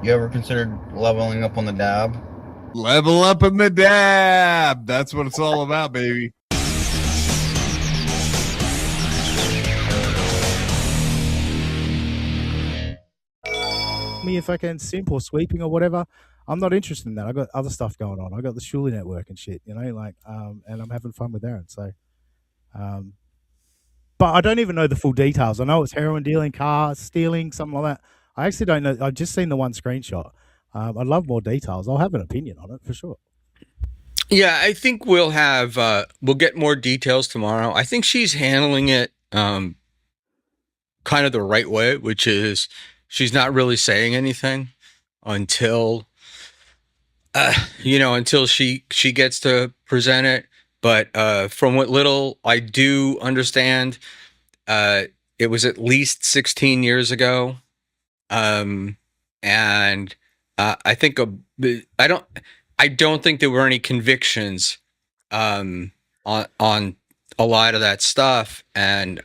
You ever considered leveling up on the dab? Level up in the dab. That's what it's all about, baby. Me if I can simp or sweeping or whatever. I'm not interested in that. I got other stuff going on. I got the Schmuel network and shit, and I'm having fun with Aaron. So, um, but I don't even know the full details. I know it's heroin dealing, car stealing, something like that. I actually don't know. I've just seen the one screenshot. I'd love more details. I'll have an opinion on it for sure. Yeah, I think we'll get more details tomorrow. I think she's handling it kind of the right way, which is she's not really saying anything until until she gets to present it. But from what little I do understand, it was at least 16 years ago. And I think I don't think there were any convictions on a lot of that stuff, and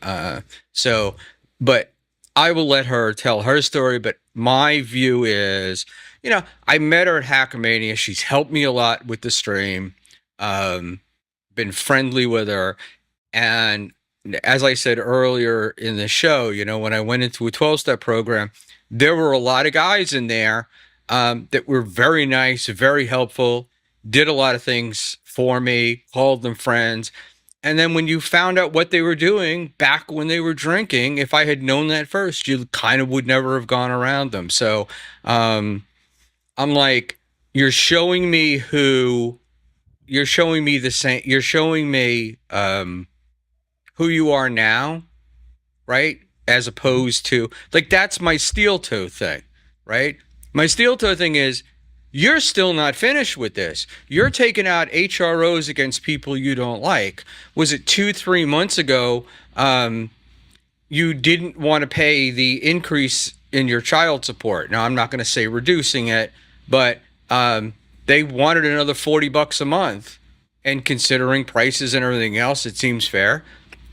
so, but I will let her tell her story. But my view is, I met her at Hackamania. She's helped me a lot with the stream. Been friendly with her, and as I said earlier in the show, when I went into a 12-step program, there were a lot of guys in there that were very nice, very helpful, did a lot of things for me, called them friends. And then when you found out what they were doing back when they were drinking, if I had known that first, you kind of would never have gone around them. So I'm like, you're showing me the same, you're showing me who you are now, right? As opposed to, like, that's my steel toe thing, right? My steel toe thing is, you're still not finished with this. You're taking out HROs against people you don't like. Was it 2-3 months ago, you didn't want to pay the increase in your child support? Now, I'm not going to say reducing it, but they wanted another $40 a month. And considering prices and everything else, it seems fair.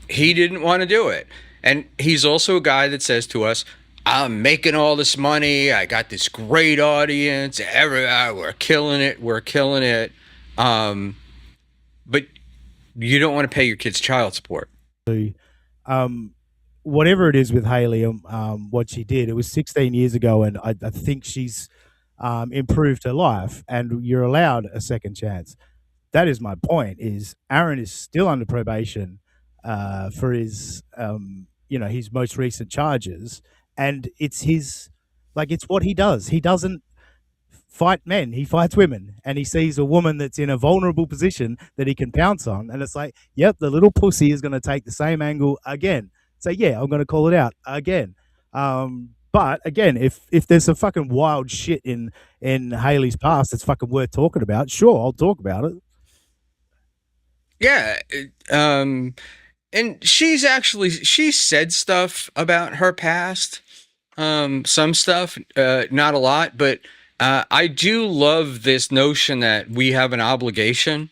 He didn't want to do it. And he's also a guy that says to us, I'm making all this money. I got this great audience. We're killing it. We're killing it. But you don't want to pay your kids child support. Whatever it is with Haley, what she did, it was 16 years ago, and I think she's improved her life, and you're allowed a second chance. That is my point. Is Aaron is still under probation for his his most recent charges, and it's it's what he does. He doesn't fight men, he fights women, and he sees a woman that's in a vulnerable position that he can pounce on, and it's like, yep, the little pussy is going to take the same angle again. So yeah, I'm going to call it out again. But again, if there's some fucking wild shit in Haley's past that's fucking worth talking about, sure, I'll talk about it. Yeah. And she said stuff about her past, some stuff, not a lot, but I do love this notion that we have an obligation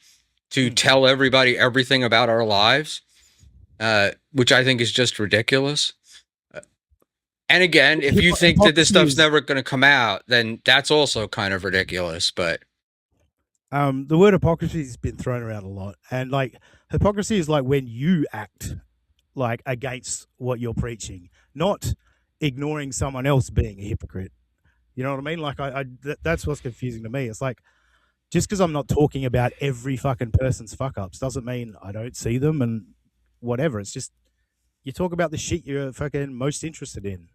to tell everybody everything about our lives, which I think is just ridiculous. And again, if you think that this stuff's never going to come out, then that's also kind of ridiculous. But the word hypocrisy has been thrown around a lot, and like, hypocrisy is like when you act like against what you're preaching, not ignoring someone else being a hypocrite. You know what I mean? Like, that's what's confusing to me. It's like, just because I'm not talking about every fucking person's fuck ups doesn't mean I don't see them and whatever. It's just, you talk about the shit you're fucking most interested in.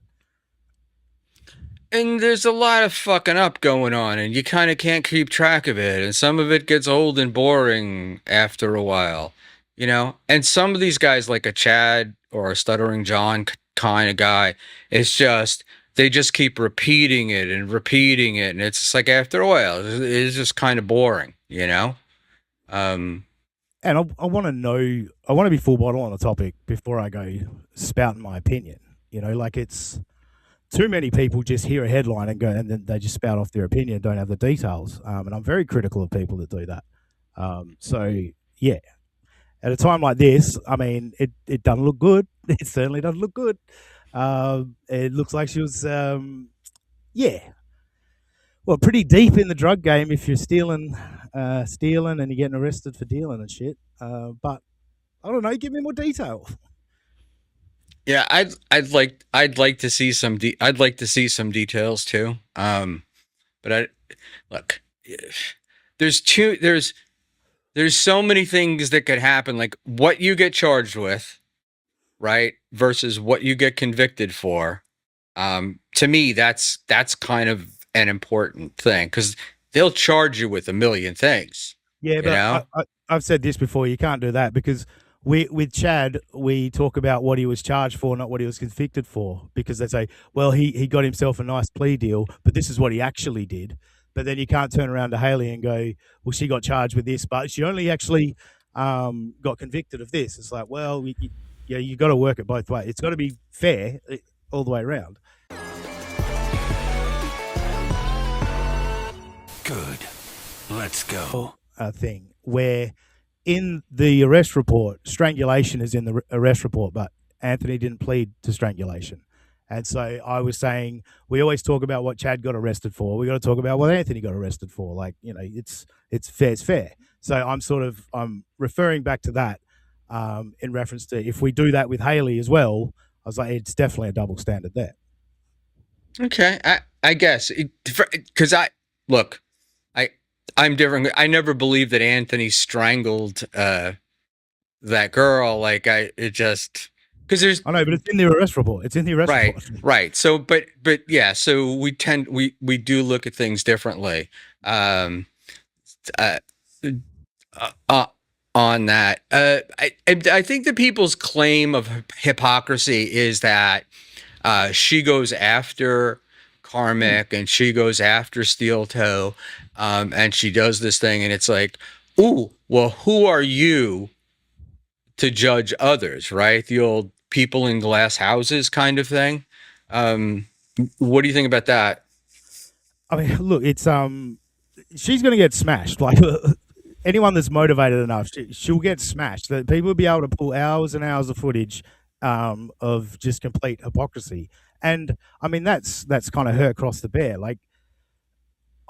And there's a lot of fucking up going on, and you kind of can't keep track of it. And some of it gets old and boring after a while, And some of these guys, like a Chad or a Stuttering John kind of guy, it's just, they just keep repeating it. And it's just like, after a while, it's just kind of boring, And I want to know, I want to be full bottle on the topic before I go spouting my opinion. Like, it's too many people just hear a headline and go, and then they just spout off their opinion, don't have the details. And I'm very critical of people that do that. So yeah, at a time like this, I mean, it doesn't look good. It certainly doesn't look good. It looks like she was, yeah. Well, pretty deep in the drug game if you're stealing and you're getting arrested for dealing and shit. But I don't know. Give me more detail. Yeah, I'd like to see I'd like to see some details too. But I look, there's two there's so many things that could happen, like what you get charged with, right, versus what you get convicted for. To me, that's kind of an important thing because they'll charge you with a million things. Yeah, You but know, I've said this before. You can't do that because with Chad, we talk about what he was charged for, not what he was convicted for. Because they say, well, he got himself a nice plea deal, but this is what he actually did. But then you can't turn around to Haley and go, well, she got charged with this, but she only actually got convicted of this. It's like, well, yeah, you got to work it both ways. It's got to be fair all the way around. Good. Let's go. Thing where in the arrest report, strangulation is in the arrest report, but Anthony didn't plead to strangulation. And so I was saying, we always talk about what Chad got arrested for. We got to talk about what Anthony got arrested for. Like, you know, it's fair. It's fair. So I'm referring back to that in reference to if we do that with Haley as well. I was like, it's definitely a double standard there. okay, I guess because I'm different. I never believed that Anthony strangled that girl. Like it just because there's I know, but it's in the arrest report. It's in the arrest right, report. right. So, but yeah. So we do look at things differently. Uh, on that, I think the people's claim of hypocrisy is that she goes after Karmic and she goes after Steel Toe, and she does this thing, and it's like, ooh, well, who are you to judge others, right? The old people in glass houses kind of thing. What do you think about that? I mean, look, it's she's going to get smashed. Like anyone that's motivated enough, she'll get smashed. That people will be able to pull hours and hours of footage of just complete hypocrisy. And I mean, that's kind of her across the bear. Like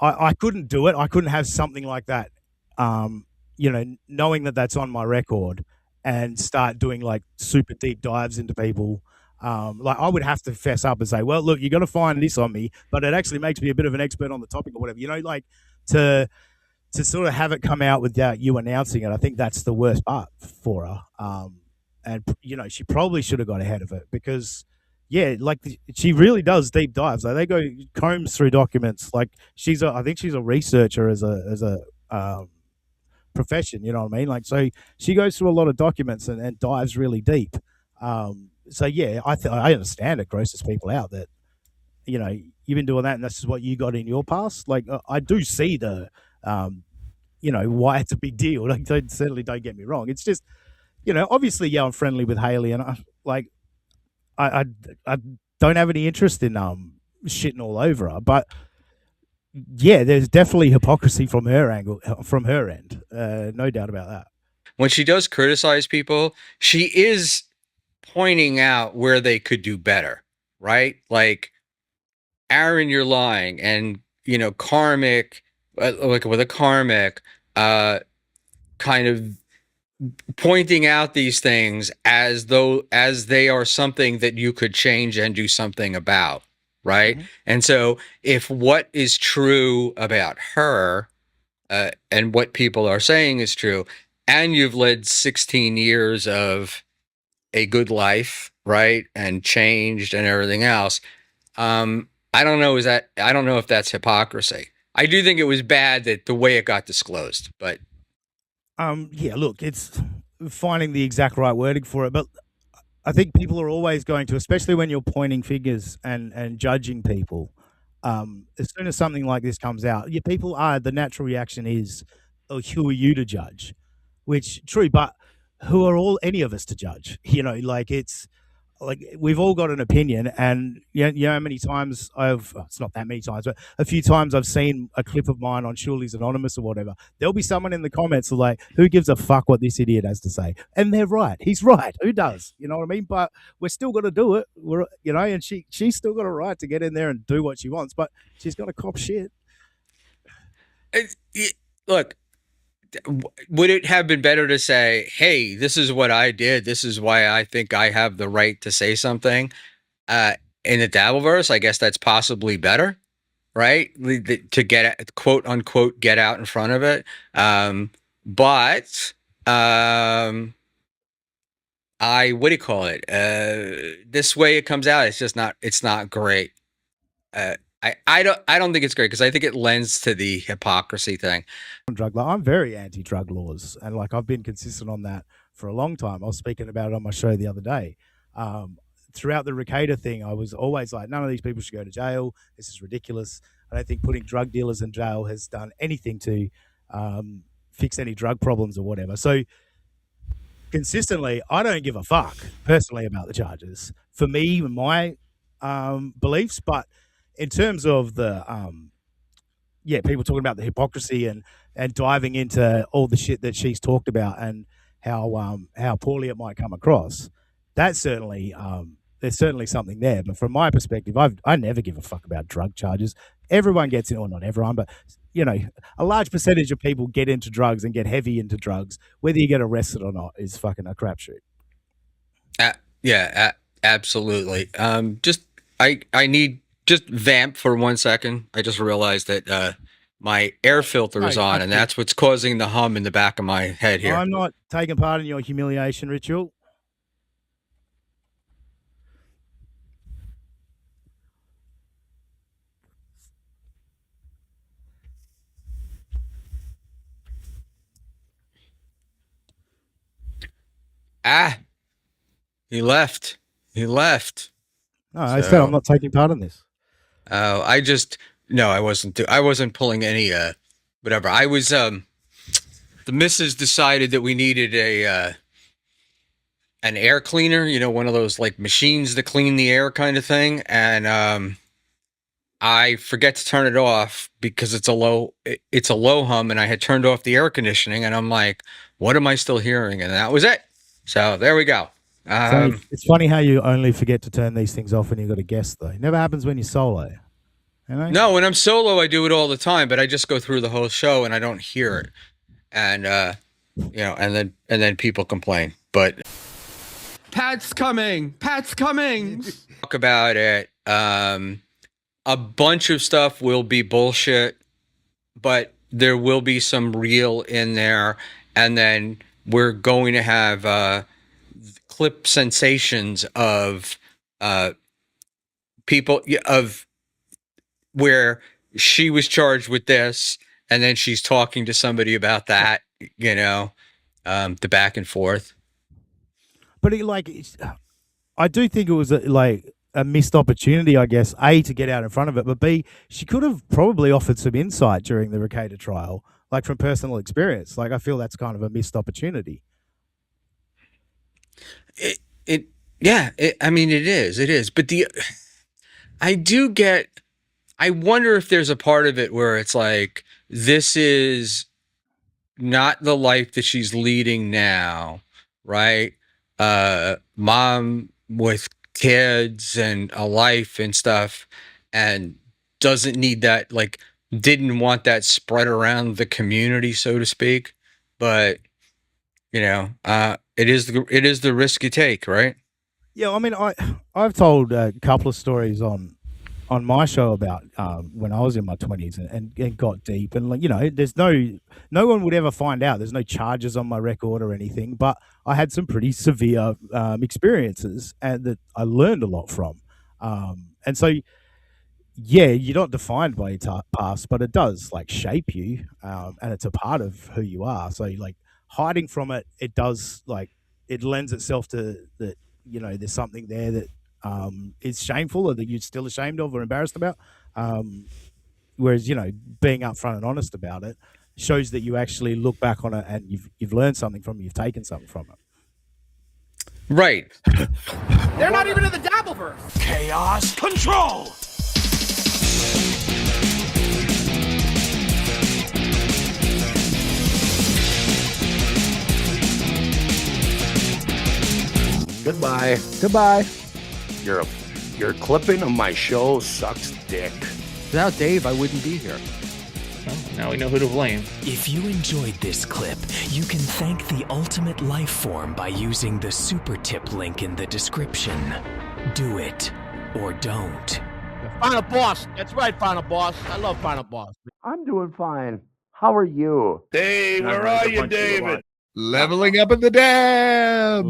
I couldn't do it. I couldn't have something like that. You know, knowing that that's on my record and start doing like super deep dives into people. Like I would have to fess up and say, well, look, you're going to find this on me, but it actually makes me a bit of an expert on the topic or whatever, you know, like to sort of have it come out without you announcing it. I think that's the worst part for her. And you know, she probably should have got ahead of it because yeah, like she really does deep dives. Like they go combs through documents. Like I think she's a researcher as a profession, you know what I mean? Like, so she goes through a lot of documents and dives really deep. So yeah, I understand it grosses people out that, you know, you've been doing that and this is what you got in your past. Like, I do see the, you know, why it's a big deal. Like, certainly don't get me wrong. It's just, you know, obviously, yeah, I'm friendly with Haley and I don't have any interest in shitting all over her, but yeah, there's definitely hypocrisy from her angle, from her end. No doubt about that. When she does criticize people, she is pointing out where they could do better, right? Like, Aaron, you're lying, and you know, Karmic, like with a Karmic, kind of pointing out these things as they are something that you could change and do something about, right? Mm-hmm. And so if what is true about her and what people are saying is true, and you've led 16 years of a good life, right, and changed and everything else, I don't know if that's hypocrisy. I do think it was bad that the way it got disclosed, but yeah, look, it's finding the exact right wording for it, but I think people are always going to, especially when you're pointing fingers and judging people. As soon as something like this comes out, yeah, the natural reaction is, oh, who are you to judge? Which true, but who are any of us to judge? You know, like it's like we've all got an opinion, and you know how many times it's not that many times, but a few times I've seen a clip of mine on Schmuel's Anonymous or whatever. There'll be someone in the comments like, who gives a fuck what this idiot has to say? And they're right. He's right. Who does? You know what I mean? But we're still going to do it. And she's still got a right to get in there and do what she wants, but she's got to cop shit. Look, would it have been better to say, hey, this is what I did, this is why I think I have the right to say something? In the Dabbleverse, I guess that's possibly better, right? To get, quote unquote, get out in front of it. But what do you call it? This way it comes out, it's not great. I don't think it's great because I think it lends to the hypocrisy thing. Drug law. I'm very anti-drug laws, and like I've been consistent on that for a long time. I was speaking about it on my show the other day. Throughout the Ricada thing, I was always like, none of these people should go to jail. This is ridiculous. I don't think putting drug dealers in jail has done anything to fix any drug problems or whatever. So consistently, I don't give a fuck personally about the charges. For me, my beliefs, but in terms of the people talking about the hypocrisy and diving into all the shit that she's talked about and how poorly it might come across, that's certainly there's certainly something there. But from my perspective, I never give a fuck about drug charges. Everyone gets in, or not everyone, but a large percentage of people get into drugs and get heavy into drugs. Whether you get arrested or not is fucking a crapshoot. Absolutely. I need just vamp for 1 second. I just realized that my air filter is on, and that's what's causing the hum in the back of my head here. I'm not taking part in your humiliation ritual. He left. No, I said I'm not taking part in this. Oh, I wasn't pulling any whatever. I was the missus decided that we needed an air cleaner, one of those like machines to clean the air kind of thing, and I forget to turn it off because it's a low hum, and I had turned off the air conditioning, and I'm like, what am I still hearing? And that was it. So there we go. So it's funny how you only forget to turn these things off when you've got a guest, though. It never happens when you're solo. No, when I'm solo, I do it all the time, but I just go through the whole show and I don't hear it. And, and then people complain, but Pat's coming. Talk about it. A bunch of stuff will be bullshit, but there will be some real in there. And then we're going to have, clip sensations of people of where she was charged with this and then she's talking to somebody about that, the back and forth. But I do think it was a missed opportunity, I guess, A, to get out in front of it, but B, she could have probably offered some insight during the Ricada trial, like from personal experience. Like I feel that's kind of a missed opportunity. It is. But I wonder if there's a part of it where it's like, this is not the life that she's leading now, right? Mom with kids and a life and stuff, and doesn't need that, like, didn't want that spread around the community, so to speak. But it is the risk you take, right? Yeah, I mean, I've told a couple of stories on my show about when I was in my 20s and got deep, and there's no one would ever find out. There's no charges on my record or anything, but I had some pretty severe experiences and that I learned a lot from. And so, yeah, you're not defined by your past, but it does shape you, and it's a part of who you are. So hiding from it, it does it lends itself to that. There's something there that is shameful or that you're still ashamed of or embarrassed about. Whereas, being upfront and honest about it shows that you actually look back on it and you've learned something from it, you've taken something from it. Right. They're not even in the Dabbleverse. Chaos control. Goodbye. Your clipping of my show sucks dick. Without Dave, I wouldn't be here. Well, now we know who to blame. If you enjoyed this clip, you can thank the ultimate life form by using the super tip link in the description. Do it or don't. Final boss. That's right, final boss. I love final boss. I'm doing fine. How are you? Dave, where are you, David? Leveling up in the dab.